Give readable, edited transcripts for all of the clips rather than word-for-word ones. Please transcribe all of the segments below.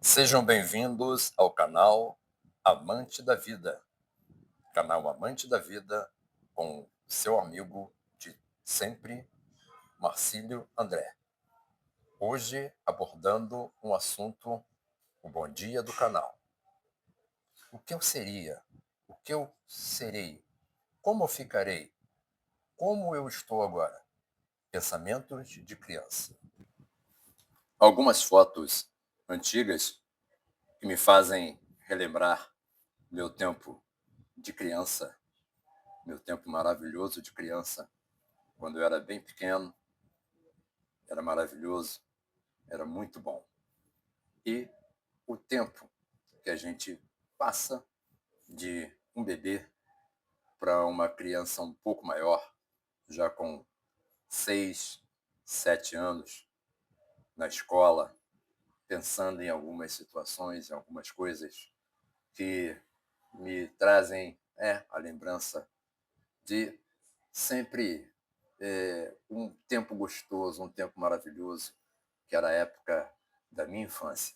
Sejam bem-vindos ao canal Amante da Vida. Canal Amante da Vida com seu amigo de sempre, Marcílio André. Hoje abordando um assunto, o bom dia do canal. O que eu seria? O que eu serei? Como eu ficarei? Como eu estou agora? Pensamentos de criança. Algumas fotos antigas que me fazem relembrar meu tempo de criança, meu tempo maravilhoso de criança, quando eu era bem pequeno, era maravilhoso, era muito bom. E o tempo que a gente passa de um bebê para uma criança um pouco maior, já com 6, 7 anos, na escola, pensando em algumas situações, em algumas coisas que me trazem a lembrança de sempre um tempo gostoso, um tempo maravilhoso, que era a época da minha infância.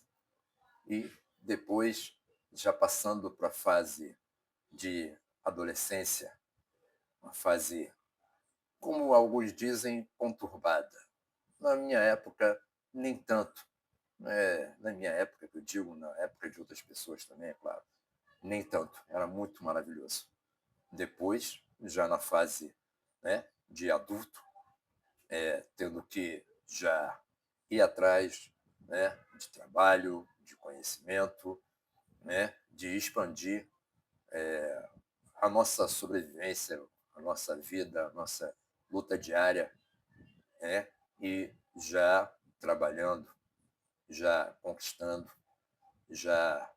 E depois, já passando para a fase de adolescência, uma fase, como alguns dizem, conturbada. Na minha época, nem tanto. Na minha época, que eu digo, na época de outras pessoas também, é claro, nem tanto. Era muito maravilhoso. Depois, já na fase, de adulto, tendo que já ir atrás, de trabalho, de conhecimento, de expandir a nossa sobrevivência, a nossa vida, a nossa luta diária, e já trabalhando, já conquistando, já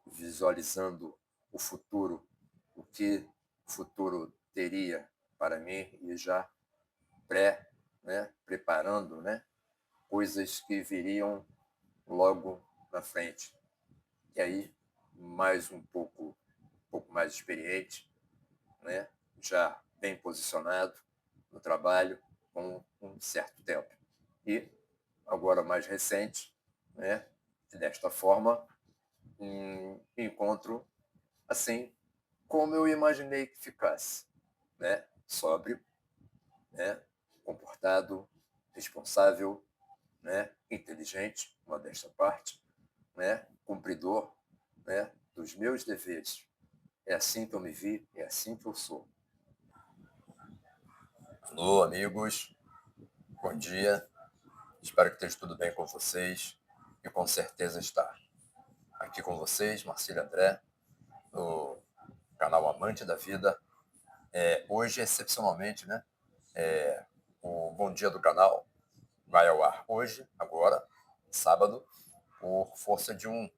visualizando o futuro, o que o futuro teria para mim e já preparando, coisas que viriam logo na frente. E aí, mais um pouco mais experiente, já bem posicionado no trabalho, com um certo tempo. E agora mais recente, desta forma, encontro assim como eu imaginei que ficasse, sóbrio, comportado, responsável, inteligente, modesta parte, cumpridor, dos meus deveres. É assim que eu me vi, é assim que eu sou. Alô, amigos, bom dia. Espero que esteja tudo bem com vocês e com certeza está. Aqui com vocês, Marcílio André, no canal Amante da Vida. Hoje, excepcionalmente, o Bom Dia do canal vai ao ar hoje, agora, sábado, por força de um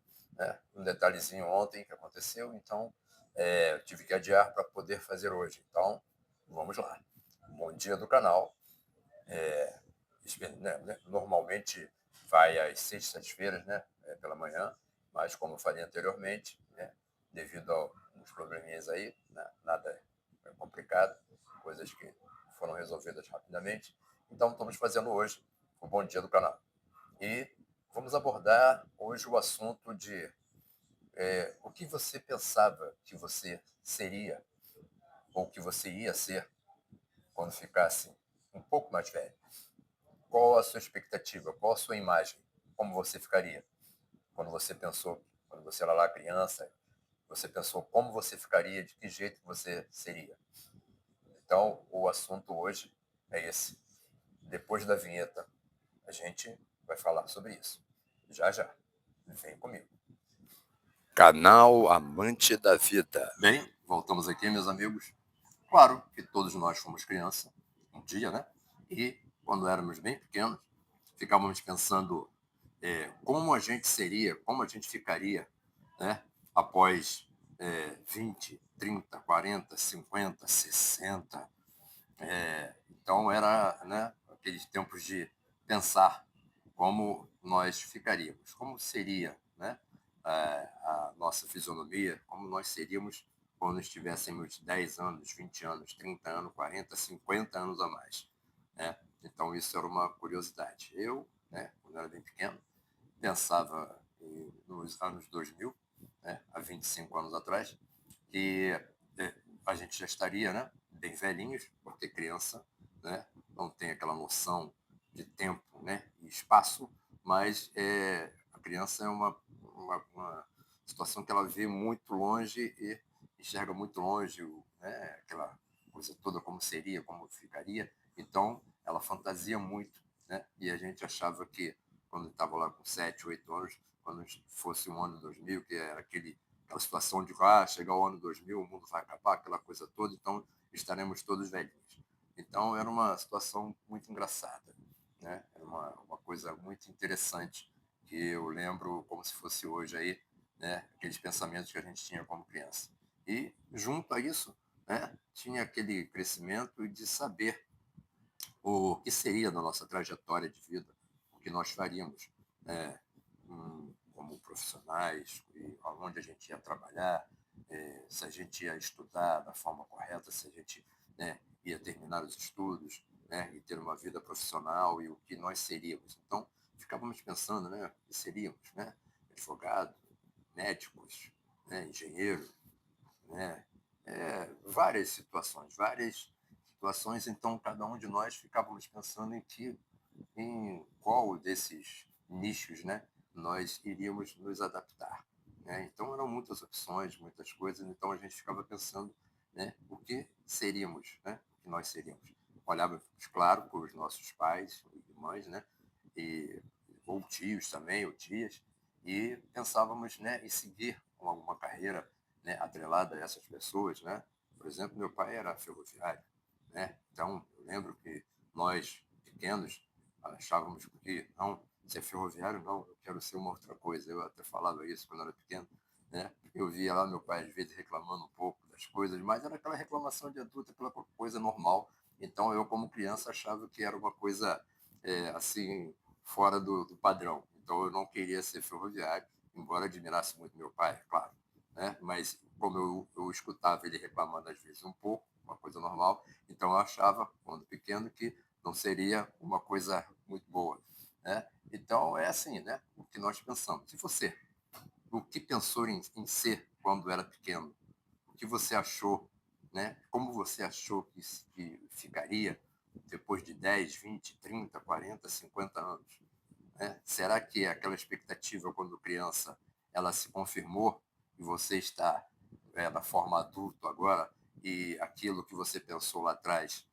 detalhezinho ontem que aconteceu, então eu tive que adiar para poder fazer hoje. Então, vamos lá. Bom Dia do canal. Normalmente vai às sextas-feiras, pela manhã, mas como eu falei anteriormente, devido a uns probleminhas aí, nada complicado, coisas que foram resolvidas rapidamente. Então, estamos fazendo hoje o Bom Dia do canal. E vamos abordar hoje o assunto de o que você pensava que você seria ou que você ia ser quando ficasse um pouco mais velho. Qual a sua expectativa? Qual a sua imagem? Como você ficaria? Quando você era lá criança, você pensou como você ficaria, de que jeito você seria? Então, o assunto hoje é esse. Depois da vinheta, a gente vai falar sobre isso. Já, já. Vem comigo. Canal Amante da Vida. Bem, voltamos aqui, meus amigos. Claro que todos nós fomos criança, um dia, né? E quando éramos bem pequenos, ficávamos pensando como a gente seria, como a gente ficaria, após 20, 30, 40, 50, 60. Então, era aqueles tempos de pensar como nós ficaríamos, como seria a nossa fisionomia, como nós seríamos quando estivéssemos 10 anos, 20 anos, 30 anos, 40, 50 anos a mais. Então, isso era uma curiosidade. Eu, quando era bem pequeno, pensava nos anos 2000, né, há 25 anos atrás, que a gente já estaria, né, bem velhinhos, porque criança, né, não tem aquela noção de tempo, né, e espaço, mas a criança é uma situação que ela vê muito longe e enxerga muito longe, né, aquela coisa toda como seria, como ficaria. Então, ela fantasia muito, né? E a gente achava que, quando estava lá com 7, 8 anos, quando fosse o ano 2000, que era aquela situação de chegar o ano 2000, o mundo vai acabar, aquela coisa toda, então estaremos todos velhinhos. Então, era uma situação muito engraçada, né? Era uma coisa muito interessante, que eu lembro como se fosse hoje aí, né? Aqueles pensamentos que a gente tinha como criança. E, junto a isso, né, tinha aquele crescimento de saber o que seria da nossa trajetória de vida, o que nós faríamos, né, como profissionais, e aonde a gente ia trabalhar, se a gente ia estudar da forma correta, se a gente, né, ia terminar os estudos, né, e ter uma vida profissional e o que nós seríamos. Então, ficávamos pensando, né, o que seríamos, né, advogado, médicos, né, engenheiro, né? Várias situações, então cada um de nós ficávamos pensando em qual desses nichos, né, nós iríamos nos adaptar, né? Então eram muitas opções, muitas coisas, então a gente ficava pensando, né, o que seríamos, né, o que nós seríamos. Olhávamos, claro, para os nossos pais e mães, né, e, ou tios também, ou tias, e pensávamos, né, em seguir com alguma carreira, né, atrelada a essas pessoas, né? Por exemplo, meu pai era ferroviário, né? Então, eu lembro que nós, pequenos, achávamos que, não, ser ferroviário, não, eu quero ser uma outra coisa. Eu até falava isso quando era pequeno, né? Eu via lá meu pai, às vezes, reclamando um pouco das coisas, mas era aquela reclamação de adulto, aquela coisa normal. Então, eu, como criança, achava que era uma coisa, assim, fora do padrão. Então, eu não queria ser ferroviário, embora admirasse muito meu pai, é claro, né? Mas como eu escutava ele reclamando às vezes um pouco, uma coisa normal, então eu achava, quando pequeno, que não seria uma coisa muito boa, né? Então é assim, né? O que nós pensamos. E você? O que pensou em ser quando era pequeno? O que você achou, né? Como você achou que ficaria depois de 10, 20, 30, 40, 50 anos? Né? Será que aquela expectativa quando criança ela se confirmou e você está na forma adulto agora e aquilo que você pensou lá atrás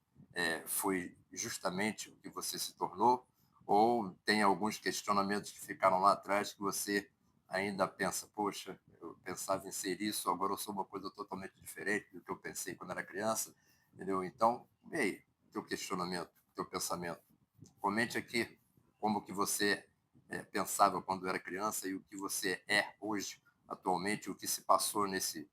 foi justamente o que você se tornou? Ou tem alguns questionamentos que ficaram lá atrás que você ainda pensa, poxa, eu pensava em ser isso, agora eu sou uma coisa totalmente diferente do que eu pensei quando era criança, entendeu? Então, e aí, teu questionamento, teu pensamento? Comente aqui como que você pensava quando era criança e o que você é hoje, atualmente, o que se passou nesse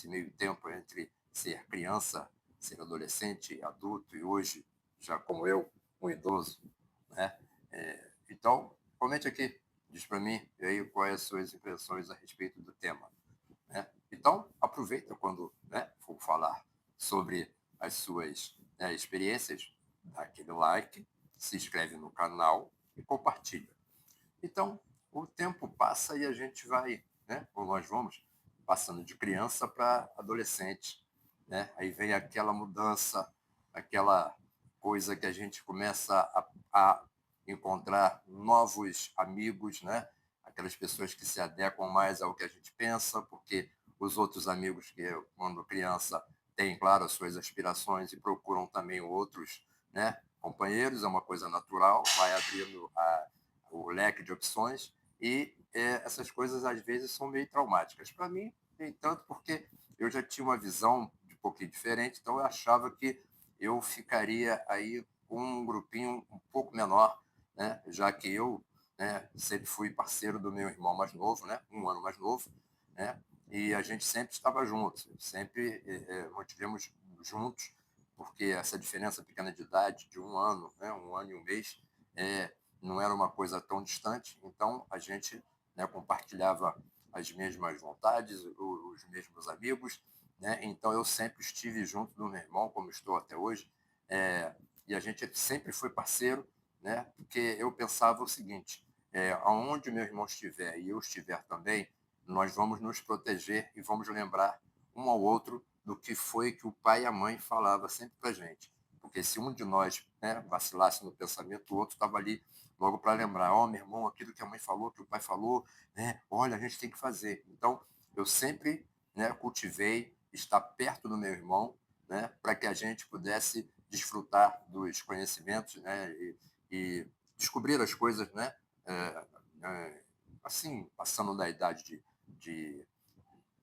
meio tempo entre ser criança, ser adolescente, adulto e hoje, já como eu, um idoso, né? Então, comente aqui, diz para mim, e aí quais as suas impressões a respeito do tema, né? Então, aproveita quando, né, for falar sobre as suas, né, experiências, dá aquele like, se inscreve no canal e compartilha. Então, o tempo passa e a gente vai, né, ou nós vamos, passando de criança para adolescente, né? Aí vem aquela mudança, aquela coisa que a gente começa a encontrar novos amigos, né? Aquelas pessoas que se adequam mais ao que a gente pensa, porque os outros amigos que, quando criança, têm, claro, as suas aspirações e procuram também outros, né, companheiros, é uma coisa natural, vai abrindo o leque de opções e essas coisas às vezes são meio traumáticas. Para mim, nem tanto, porque eu já tinha uma visão um pouquinho diferente, então eu achava que eu ficaria aí com um grupinho um pouco menor, né? Já que eu, né, sempre fui parceiro do meu irmão mais novo, né, um ano mais novo, né, e a gente sempre estava juntos, sempre mantivemos juntos, porque essa diferença pequena de idade, de um ano, né, um ano e um mês, não era uma coisa tão distante, então a gente, né, compartilhava as mesmas vontades, os mesmos amigos, né? Então eu sempre estive junto do meu irmão, como estou até hoje, e a gente sempre foi parceiro, né? Porque eu pensava o seguinte: aonde meu irmão estiver e eu estiver também, nós vamos nos proteger e vamos lembrar um ao outro do que foi que o pai e a mãe falava sempre para gente. Porque se um de nós, né, vacilasse no pensamento, o outro estava ali logo para lembrar: ó, meu irmão, aquilo que a mãe falou, que o pai falou, né, olha, a gente tem que fazer. Então, eu sempre, né, cultivei estar perto do meu irmão, né, para que a gente pudesse desfrutar dos conhecimentos, né, e descobrir as coisas, né, é, assim, passando da idade de,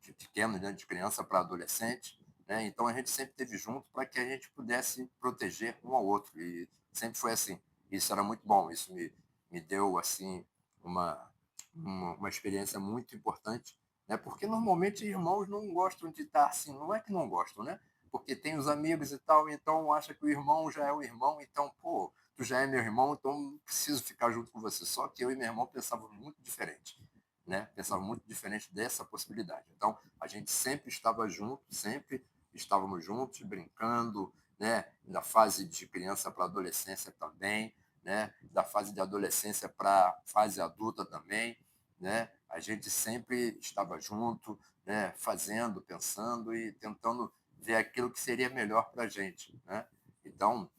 de pequeno, né, de criança para adolescente, né? Então a gente sempre esteve junto para que a gente pudesse proteger um ao outro e sempre foi assim. Isso era muito bom, isso me deu assim uma, uma experiência muito importante, né? Porque normalmente irmãos não gostam de estar assim, não é que não gostam, né? Porque tem os amigos e tal, então acha que o irmão já é o irmão, então, pô, tu já é meu irmão, então não preciso ficar junto com você. Só que eu e meu irmão pensávamos muito diferente, né? Pensava muito diferente dessa possibilidade. Então, a gente sempre estava junto, sempre estávamos juntos, brincando, né? Da fase de criança para adolescência também, né? Da fase de adolescência para fase adulta também, né? A gente sempre estava junto, né? Fazendo, pensando e tentando ver aquilo que seria melhor para a gente, né? Então,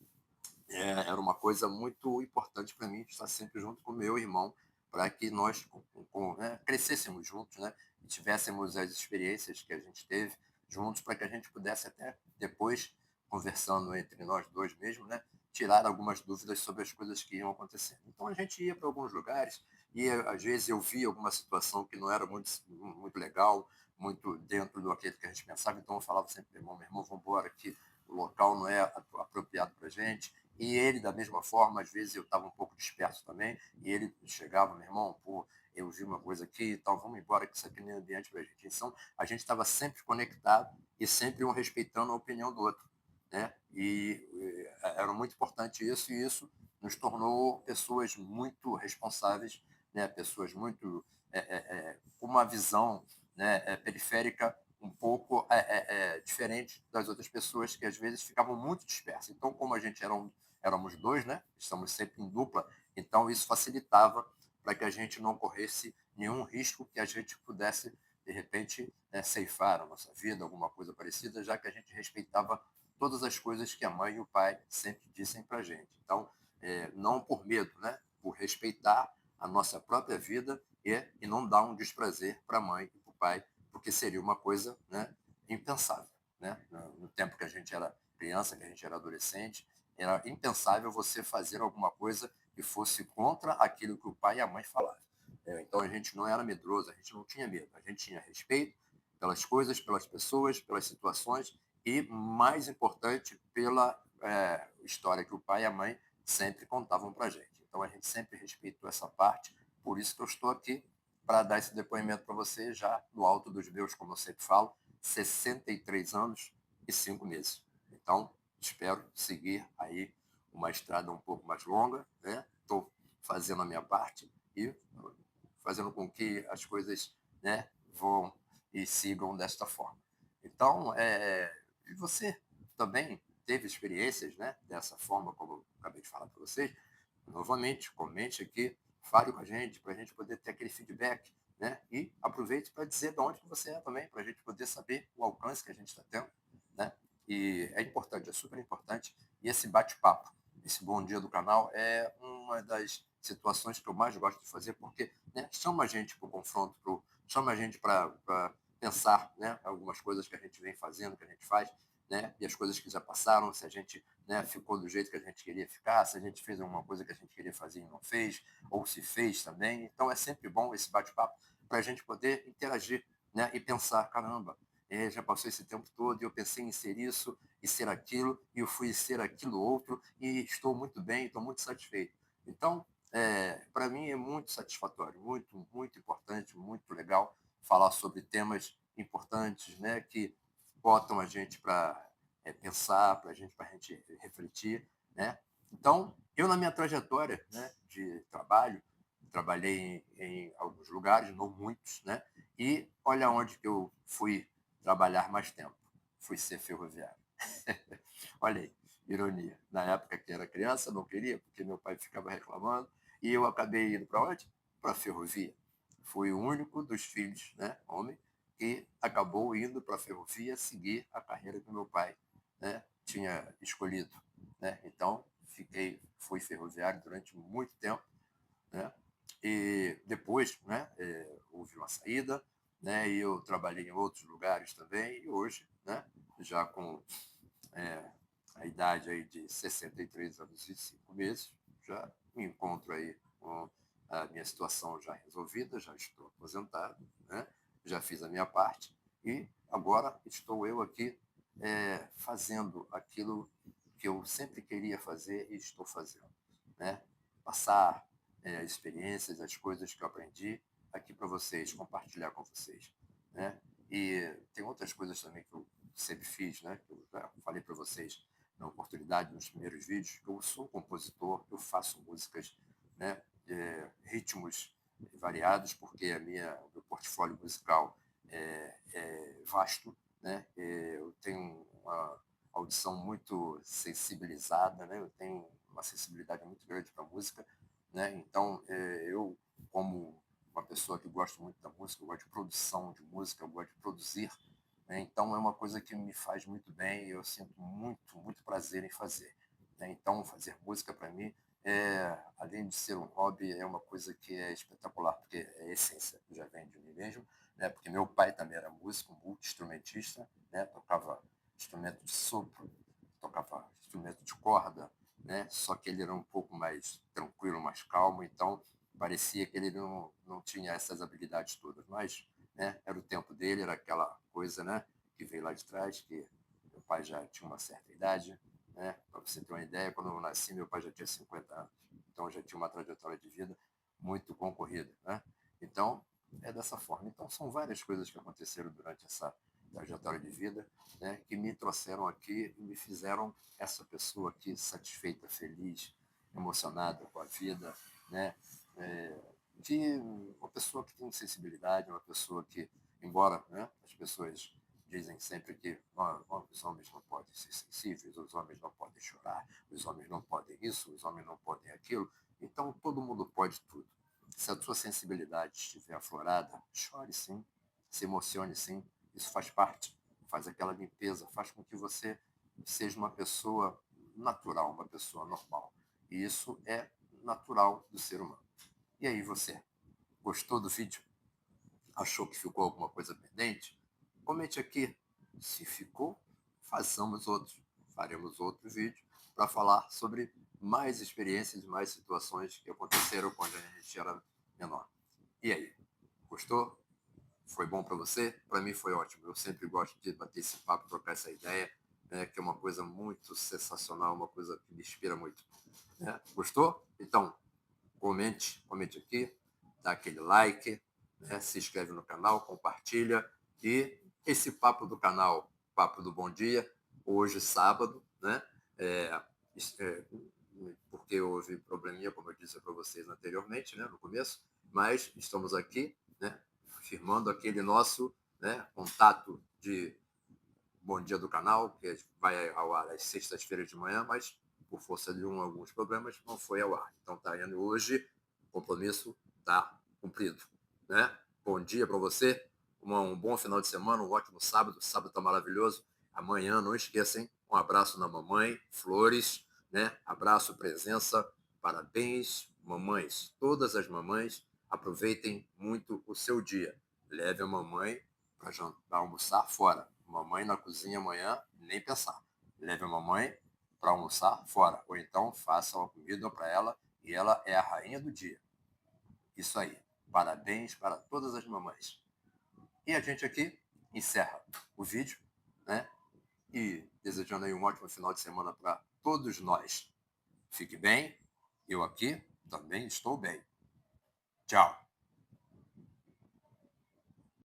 era uma coisa muito importante para mim estar sempre junto com meu irmão, para que nós né, crescêssemos juntos, né, e tivéssemos as experiências que a gente teve juntos, para que a gente pudesse até depois, conversando entre nós dois mesmo, né, tirar algumas dúvidas sobre as coisas que iam acontecendo. Então a gente ia para alguns lugares e às vezes eu via alguma situação que não era muito legal, muito dentro do aquilo que a gente pensava, então eu falava sempre, meu irmão, vamos embora, que o local não é apropriado para a gente, e ele, da mesma forma, às vezes eu estava um pouco disperso também, e ele chegava, meu irmão, pô, eu vi uma coisa aqui e tal, vamos embora, que isso aqui não é ambiente para a gente. Então, a gente estava sempre conectado e sempre um respeitando a opinião do outro, né? Era muito importante isso, e isso nos tornou pessoas muito responsáveis, né? Pessoas muito com uma visão, né, periférica um pouco diferente das outras pessoas que às vezes ficavam muito dispersas. Então, como a gente era éramos dois, né? Estamos sempre em dupla, então isso facilitava para que a gente não corresse nenhum risco que a gente pudesse, de repente, ceifar a nossa vida, alguma coisa parecida, já que a gente respeitava todas as coisas que a mãe e o pai sempre dissem para a gente. Então, não por medo, né? Por respeitar a nossa própria vida e não dar um desprazer para a mãe e para o pai, porque seria uma coisa, né, impensável. Né? No tempo que a gente era criança, que a gente era adolescente, era impensável você fazer alguma coisa que fosse contra aquilo que o pai e a mãe falavam. Então a gente não era medroso, a gente não tinha medo, a gente tinha respeito pelas coisas, pelas pessoas, pelas situações e, mais importante, pela história que o pai e a mãe sempre contavam para a gente. Então a gente sempre respeitou essa parte, por isso que eu estou aqui para dar esse depoimento para você já no alto dos meus, como eu sempre falo, 63 anos e 5 meses. Então, espero seguir aí uma estrada um pouco mais longa, né? Estou fazendo a minha parte e fazendo com que as coisas, né, vão e sigam desta forma. Então, e você também teve experiências, né, dessa forma, como eu acabei de falar para vocês? Novamente, comente aqui, fale com a gente, para a gente poder ter aquele feedback, né? E aproveite para dizer de onde que você é também, para a gente poder saber o alcance que a gente está tendo, né? E é importante, é super importante. E esse bate-papo, esse bom dia do canal, é uma das situações que eu mais gosto de fazer, porque, né, chama a gente para o confronto, chama a gente para pensar, né, algumas coisas que a gente vem fazendo, que a gente faz, né, e as coisas que já passaram, se a gente, né, ficou do jeito que a gente queria ficar, se a gente fez alguma coisa que a gente queria fazer e não fez, ou se fez também. Então é sempre bom esse bate-papo para a gente poder interagir, né, e pensar, caramba, já passou esse tempo todo e eu pensei em ser isso e ser aquilo, e eu fui ser aquilo outro, e estou muito bem, estou muito satisfeito. Então, para mim é muito satisfatório, muito, muito importante, muito legal falar sobre temas importantes, né, que botam a gente para pensar, para a gente refletir, né? Então, eu na minha trajetória, né, de trabalho, trabalhei em alguns lugares, não muitos, né? E olha onde que eu fui trabalhar mais tempo. Fui ser ferroviário. Olha aí, ironia. Na época que era criança, não queria, porque meu pai ficava reclamando, e eu acabei indo para onde? para a ferrovia. Fui o único dos filhos, né, homem, que acabou indo para a ferrovia seguir a carreira que meu pai, né, tinha escolhido, né? Então, fui ferroviário durante muito tempo, né? E depois, né, houve uma saída, né, e eu trabalhei em outros lugares também, e hoje, né, já com é, a idade aí de 63 anos e 5 meses, já me encontro aí com a minha situação já resolvida, já estou aposentado, né? Já fiz a minha parte e agora estou eu aqui fazendo aquilo que eu sempre queria fazer e estou fazendo, né? Passar experiências, as coisas que eu aprendi aqui para vocês, compartilhar com vocês, né? E tem outras coisas também que eu sempre fiz, né? Que eu já falei para vocês na oportunidade nos primeiros vídeos, que eu sou compositor, eu faço músicas, né? Ritmos variados, porque o meu portfólio musical é vasto, né? Eu tenho uma audição muito sensibilizada, né? Eu tenho uma sensibilidade muito grande para a música, né? Então, eu, como uma pessoa que gosta muito da música, eu gosto de produção de música, eu gosto de produzir, né? Então, é uma coisa que me faz muito bem e eu sinto muito, muito prazer em fazer, né? Então, fazer música, para mim, além de ser um hobby, é uma coisa que é espetacular, porque é a essência, já vem de mim mesmo, né? Porque meu pai também era músico, multi-instrumentista, né? Tocava instrumento de sopro, tocava instrumento de corda, né? Só que ele era um pouco mais tranquilo, mais calmo, então parecia que ele não tinha essas habilidades todas, mas, né, era o tempo dele, era aquela coisa, né, que veio lá de trás, que meu pai já tinha uma certa idade, né? Para você ter uma ideia, quando eu nasci, meu pai já tinha 50 anos, então já tinha uma trajetória de vida muito concorrida, né? Então, é dessa forma. Então, são várias coisas que aconteceram durante essa trajetória de vida, né, que me trouxeram aqui e me fizeram essa pessoa aqui satisfeita, feliz, emocionada com a vida, né, é, de uma pessoa que tem sensibilidade, uma pessoa que, embora, né, as pessoas dizem sempre que os homens não podem ser sensíveis, os homens não podem chorar, os homens não podem isso, os homens não podem aquilo, então todo mundo pode tudo. Se a sua sensibilidade estiver aflorada, chore sim, se emocione sim, isso faz parte, faz aquela limpeza, faz com que você seja uma pessoa natural, uma pessoa normal. E isso é natural do ser humano. E aí você, gostou do vídeo? Achou que ficou alguma coisa pendente? Comente aqui. Se ficou, façamos outro. Faremos outro vídeo para falar sobre mais experiências, mais situações que aconteceram quando a gente era menor. E aí, gostou? Foi bom para você? Para mim foi ótimo. Eu sempre gosto de bater esse papo, trocar essa ideia, né, que é uma coisa muito sensacional, uma coisa que me inspira muito. Né? Gostou? Então, comente aqui, dá aquele like, né, se inscreve no canal, compartilha. E esse papo do canal, Papo do Bom Dia, hoje sábado, né? É, é, porque houve probleminha, como eu disse para vocês anteriormente, né, no começo, mas estamos aqui, né, firmando aquele nosso, né, contato de Bom Dia do canal, que vai ao ar às sextas-feiras de manhã, mas por força de alguns problemas não foi ao ar. Então está indo hoje, o compromisso está cumprido, né? Bom dia para você, um bom final de semana, um ótimo sábado, sábado está maravilhoso. Amanhã, não esqueçam, um abraço na mamãe, flores, né? Abraço, presença, parabéns, mamães, todas as mamães, aproveitem muito o seu dia. Leve a mamãe para almoçar fora. Mamãe na cozinha amanhã, nem pensar. Leve a mamãe para almoçar fora. Ou então faça uma comida para ela e ela é a rainha do dia. Isso aí. Parabéns para todas as mamães. E a gente aqui encerra o vídeo, né? E desejando aí um ótimo final de semana para todos nós. Fique bem. Eu aqui também estou bem. Tchau.